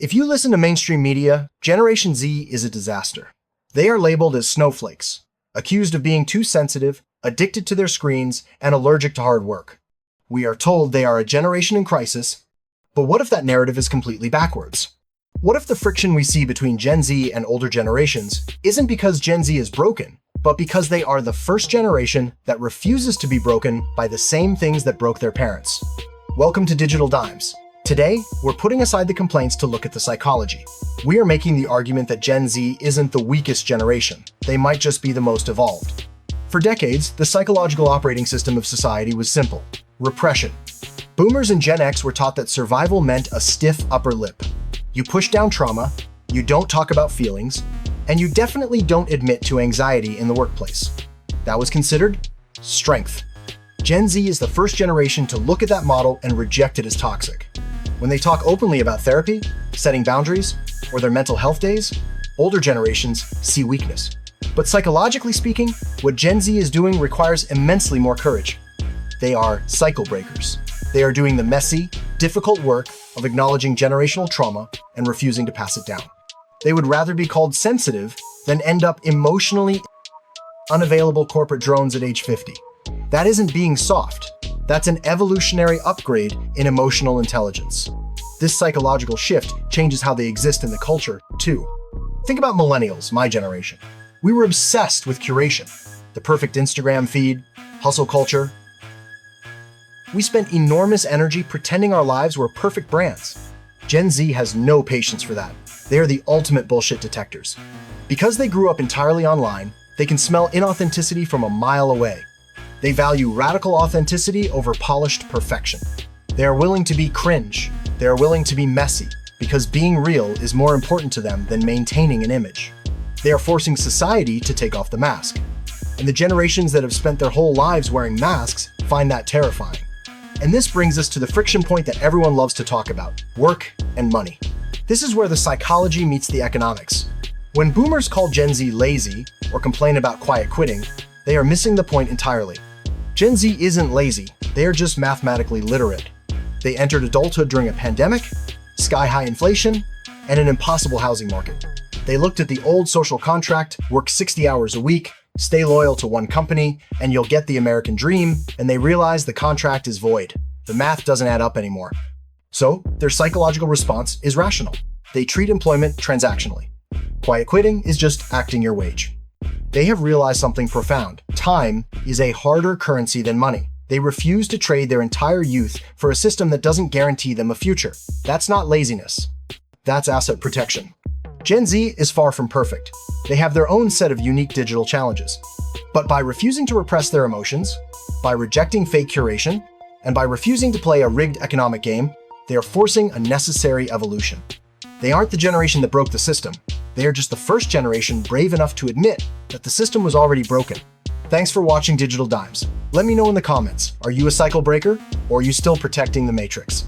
If you listen to mainstream media, Generation Z is a disaster. They are labeled as snowflakes, accused of being too sensitive, addicted to their screens, and allergic to hard work. We are told they are a generation in crisis, but what if that narrative is completely backwards? What if the friction we see between Gen Z and older generations isn't because Gen Z is broken, but because they are the first generation that refuses to be broken by the same things that broke their parents? Welcome to Digital Dimes. Today, we're putting aside the complaints to look at the psychology. We are making the argument that Gen Z isn't the weakest generation. They might just be the most evolved. For decades, the psychological operating system of society was simple: repression. Boomers and Gen X were taught that survival meant a stiff upper lip. You push down trauma, you don't talk about feelings, and you definitely don't admit to anxiety in the workplace. That was considered strength. Gen Z is the first generation to look at that model and reject it as toxic. When they talk openly about therapy, setting boundaries, or their mental health days, older generations see weakness. But psychologically speaking, what Gen Z is doing requires immensely more courage. They are cycle breakers. They are doing the messy, difficult work of acknowledging generational trauma and refusing to pass it down. They would rather be called sensitive than end up emotionally unavailable corporate drones at age 50. That isn't being soft. That's an evolutionary upgrade in emotional intelligence. This psychological shift changes how they exist in the culture, too. Think about millennials, my generation. We were obsessed with curation, the perfect Instagram feed, hustle culture. We spent enormous energy pretending our lives were perfect brands. Gen Z has no patience for that. They are the ultimate bullshit detectors. Because they grew up entirely online, they can smell inauthenticity from a mile away. They value radical authenticity over polished perfection. They are willing to be cringe. They are willing to be messy, because being real is more important to them than maintaining an image. They are forcing society to take off the mask. And the generations that have spent their whole lives wearing masks find that terrifying. And this brings us to the friction point that everyone loves to talk about: work and money. This is where the psychology meets the economics. When boomers call Gen Z lazy or complain about quiet quitting, they are missing the point entirely. Gen Z isn't lazy, they are just mathematically literate. They entered adulthood during a pandemic, sky-high inflation, and an impossible housing market. They looked at the old social contract: work 60 hours a week, stay loyal to one company, and you'll get the American dream, and they realized the contract is void. The math doesn't add up anymore. So, their psychological response is rational. They treat employment transactionally. Quiet quitting is just acting your wage. They have realized something profound. Time is a harder currency than money. They refuse to trade their entire youth for a system that doesn't guarantee them a future. That's not laziness. That's asset protection. Gen Z is far from perfect. They have their own set of unique digital challenges. But by refusing to repress their emotions, by rejecting fake curation, and by refusing to play a rigged economic game, they are forcing a necessary evolution. They aren't the generation that broke the system. They are just the first generation brave enough to admit that the system was already broken. Thanks for watching Digital Dimes. Let me know in the comments, are you a cycle breaker, or are you still protecting the matrix?